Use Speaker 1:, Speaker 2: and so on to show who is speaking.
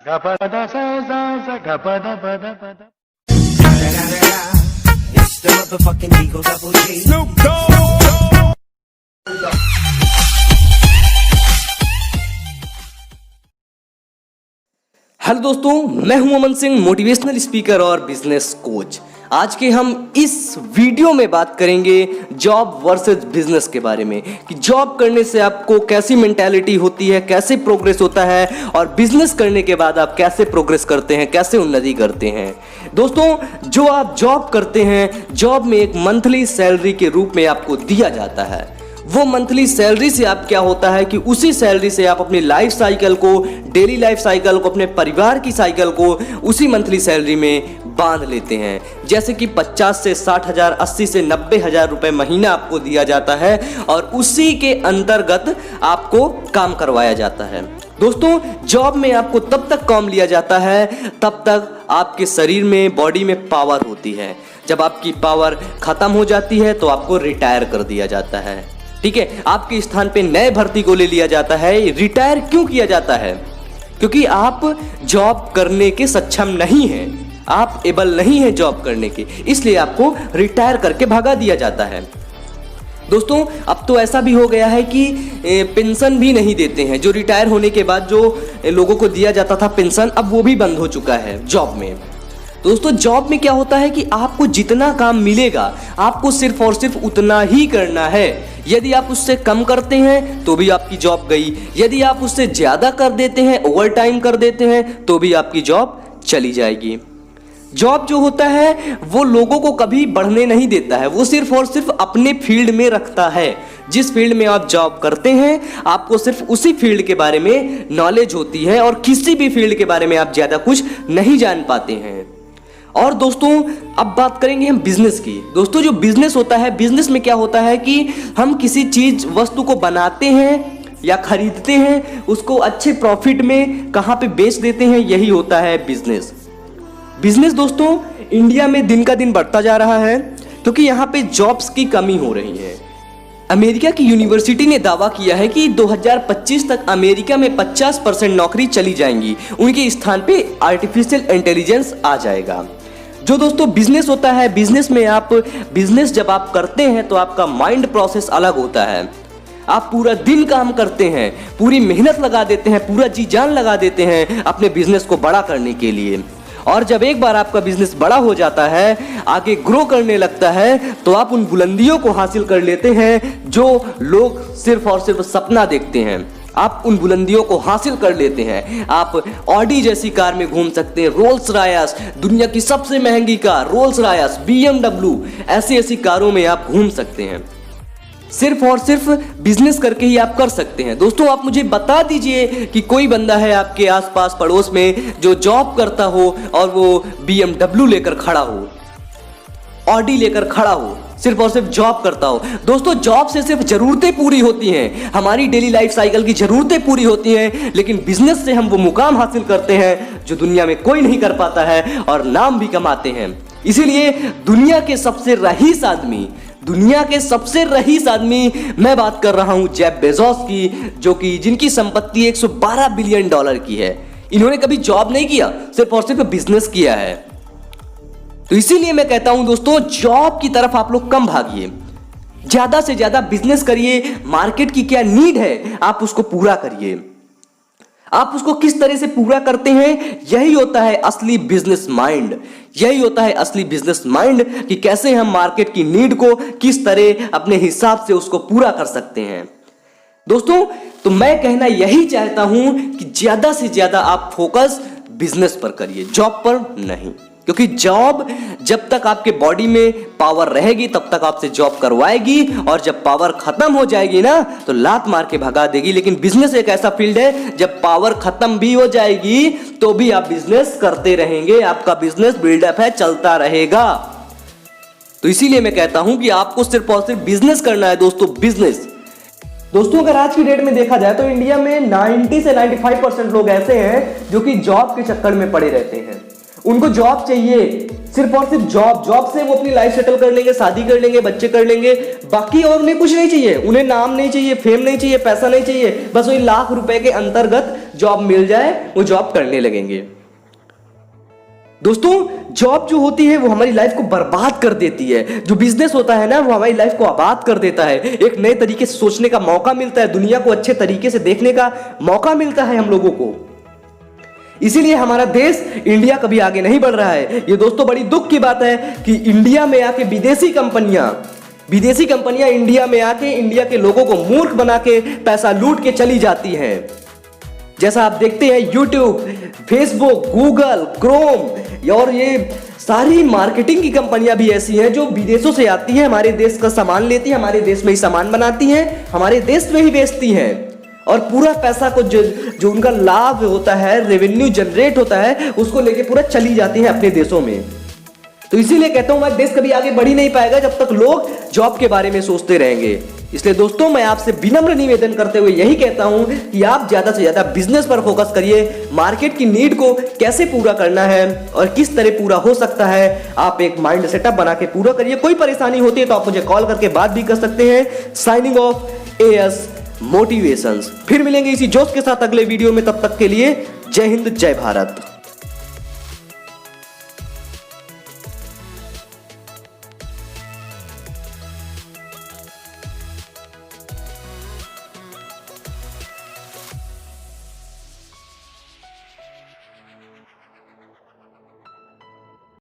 Speaker 1: Gapada sa sa sa gapada pada pada.
Speaker 2: It's the motherfucking Eagle Double G. Snoop Dogg.
Speaker 3: Hello दोस्तों, मैं हूं Aman Singh, motivational speaker और business coach. आज के हम इस वीडियो में बात करेंगे जॉब वर्सेस बिजनेस के बारे में कि जॉब करने से आपको कैसी मेंटालिटी होती है, कैसे प्रोग्रेस होता है और बिजनेस करने के बाद आप कैसे प्रोग्रेस करते हैं, कैसे उन्नति करते हैं। दोस्तों, जो आप जॉब करते हैं, जॉब में एक मंथली सैलरी के रूप में आपको दिया जाता है। वो मंथली सैलरी से आप क्या होता है कि उसी सैलरी से आप अपनी लाइफ साइकिल को, डेली लाइफ साइकिल को, अपने परिवार की साइकिल को उसी मंथली सैलरी में बांध लेते हैं। जैसे कि 50 से 60 हज़ार, 80 से 90 हज़ार रुपये महीना आपको दिया जाता है और उसी के अंतर्गत आपको काम करवाया जाता है। दोस्तों, जॉब में आपको तब तक काम लिया जाता है तब तक आपके शरीर में, बॉडी में पावर होती है। जब आपकी पावर खत्म हो जाती है तो आपको रिटायर कर दिया जाता है। ठीक है, आपके स्थान पे नए भर्ती को ले लिया जाता है। रिटायर क्यों किया जाता है? क्योंकि आप जॉब करने के सक्षम नहीं हैं, आप एबल नहीं हैं जॉब करने के, इसलिए आपको रिटायर करके भगा दिया जाता है। दोस्तों, अब तो ऐसा भी हो गया है कि पेंशन भी नहीं देते हैं। जो रिटायर होने के बाद जो लोगों को दिया जाता था पेंशन, अब वो भी बंद हो चुका है जॉब में। दोस्तों, जॉब में क्या होता है कि आपको जितना काम मिलेगा आपको सिर्फ और सिर्फ उतना ही करना है। यदि आप उससे कम करते हैं तो भी आपकी जॉब गई, यदि आप उससे ज़्यादा कर देते हैं, ओवर टाइम कर देते हैं, तो भी आपकी जॉब चली जाएगी। जॉब जो होता है वो लोगों को कभी बढ़ने नहीं देता है, वो सिर्फ और सिर्फ अपने फील्ड में रखता है। जिस फील्ड में आप जॉब करते हैं आपको सिर्फ उसी फील्ड के बारे में नॉलेज होती है और किसी भी फील्ड के बारे में आप ज़्यादा कुछ नहीं जान पाते हैं। और दोस्तों, अब बात करेंगे हम बिजनेस की। दोस्तों, जो बिजनेस होता है, बिजनेस में क्या होता है कि हम किसी चीज, वस्तु को बनाते हैं या खरीदते हैं, उसको अच्छे प्रॉफिट में कहाँ पे बेच देते हैं, यही होता है बिजनेस। बिजनेस दोस्तों, इंडिया में दिन का दिन बढ़ता जा रहा है क्योंकि यहाँ पे जॉब्स की कमी हो रही है। अमेरिका की यूनिवर्सिटी ने दावा किया है कि 2025 तक अमेरिका में 50% नौकरी चली जाएंगी, उनके स्थान पे आर्टिफिशियल इंटेलिजेंस आ जाएगा। जो दोस्तों बिजनेस होता है, बिजनेस में बिजनेस जब आप करते हैं तो आपका माइंड प्रोसेस अलग होता है। आप पूरा दिन काम करते हैं, पूरी मेहनत लगा देते हैं, पूरा जी जान लगा देते हैं अपने बिजनेस को बड़ा करने के लिए। और जब एक बार आपका बिजनेस बड़ा हो जाता है, आगे ग्रो करने लगता है, तो आप उन बुलंदियों को हासिल कर लेते हैं जो लोग सिर्फ और सिर्फ सपना देखते हैं। आप उन बुलंदियों को हासिल कर लेते हैं। आप ऑडी जैसी कार में घूम सकते हैं, रोल्स रॉयस, दुनिया की सबसे महंगी कार रोल्स रॉयस, BMW, ऐसी ऐसी कारों में आप घूम सकते हैं। सिर्फ और सिर्फ बिजनेस करके ही आप कर सकते हैं। दोस्तों, आप मुझे बता दीजिए कि कोई बंदा है आपके आसपास पड़ोस में जो जॉब करता हो और वो BMW लेकर खड़ा हो, ऑडी लेकर खड़ा हो, सिर्फ और सिर्फ जॉब करता हो। दोस्तों, जॉब से सिर्फ जरूरतें पूरी होती हैं, हमारी डेली लाइफ साइकिल की जरूरतें पूरी होती हैं, लेकिन बिजनेस से हम वो मुकाम हासिल करते हैं जो दुनिया में कोई नहीं कर पाता है और नाम भी कमाते हैं। इसीलिए दुनिया के सबसे रईस आदमी मैं बात कर रहा हूं जेफ बेजोस की, जो कि जिनकी संपत्ति 112 बिलियन डॉलर की है। इन्होंने कभी जॉब नहीं किया, सिर्फ और सिर्फ बिजनेस किया है। तो इसीलिए मैं कहता हूं दोस्तों, जॉब की तरफ आप लोग कम भागिए, ज्यादा से ज्यादा बिजनेस करिए। मार्केट की क्या नीड है आप उसको पूरा करिए। आप उसको किस तरह से पूरा करते हैं, यही होता है असली बिजनेस माइंड। यही होता है असली बिजनेस माइंड कि कैसे हम मार्केट की नीड को किस तरह अपने हिसाब से उसको पूरा कर सकते हैं। दोस्तों, तो मैं कहना यही चाहता हूं कि ज्यादा से ज्यादा आप फोकस बिजनेस पर करिए, जॉब पर नहीं। क्योंकि जॉब जब तक आपके बॉडी में पावर रहेगी तब तक आपसे जॉब करवाएगी, और जब पावर खत्म हो जाएगी ना तो लात मार के भगा देगी। लेकिन बिजनेस एक ऐसा फील्ड है जब पावर खत्म भी हो जाएगी तो भी आप बिजनेस करते रहेंगे, आपका बिजनेस बिल्डअप है, चलता रहेगा। तो इसीलिए मैं कहता हूं कि आपको सिर्फ और सिर्फ बिजनेस करना है दोस्तों, बिजनेस। दोस्तों, अगर आज की डेट में देखा जाए तो इंडिया में 90 से 95% लोग ऐसे हैं जो कि जॉब के चक्कर में पड़े रहते हैं। उनको जॉब चाहिए, सिर्फ और सिर्फ जॉब से वो अपनी लाइफ सेटल कर लेंगे, शादी कर लेंगे, बच्चे कर लेंगे, बाकी और उन्हें कुछ नहीं चाहिए। उन्हें नाम नहीं चाहिए, फेम नहीं चाहिए, पैसा नहीं चाहिए, बस वही लाख रुपए के अंतर्गत जॉब मिल जाए वो जॉब करने लगेंगे। दोस्तों, जॉब जो होती है वो हमारी लाइफ को बर्बाद कर देती है। जो बिजनेस होता है ना वो हमारी लाइफ को आबाद कर देता है। एक नए तरीके से सोचने का मौका मिलता है, दुनिया को अच्छे तरीके से देखने का मौका मिलता है हम लोगों को। इसीलिए हमारा देश इंडिया कभी आगे नहीं बढ़ रहा है। ये दोस्तों बड़ी दुख की बात है कि इंडिया में आके विदेशी कंपनियां इंडिया में आके इंडिया के लोगों को मूर्ख बना के पैसा लूट के चली जाती हैं। जैसा आप देखते हैं यूट्यूब, फेसबुक, गूगल, क्रोम और ये सारी मार्केटिंग की कंपनियां भी ऐसी हैं जो विदेशों से आती हैं, हमारे देश का सामान लेती हैं, हमारे देश में ही सामान बनाती हैं, हमारे देश में ही बेचती हैं और पूरा पैसा को जो उनका लाभ होता है, रेवेन्यू जनरेट होता है, उसको लेके पूरा चली जाती हैं अपने देशों में। तो इसीलिए कहता हूं हमारा देश कभी आगे बढ़ ही नहीं पाएगा जब तक लोग जॉब के बारे में सोचते रहेंगे। इसलिए दोस्तों मैं आपसे विनम्र निवेदन करते हुए यही कहता हूं कि आप ज्यादा से ज्यादा बिजनेस पर फोकस करिए। मार्केट की नीड को कैसे पूरा करना है और किस तरह पूरा हो सकता है, आप एक माइंड सेटअप बना के पूरा करिए। कोई परेशानी होती है तो आप मुझे कॉल करके बात भी कर सकते हैं। Signing off, AS motivations. फिर मिलेंगे इसी जोश के साथ अगले वीडियो में, तब तक के लिए जय हिंद, जय भारत।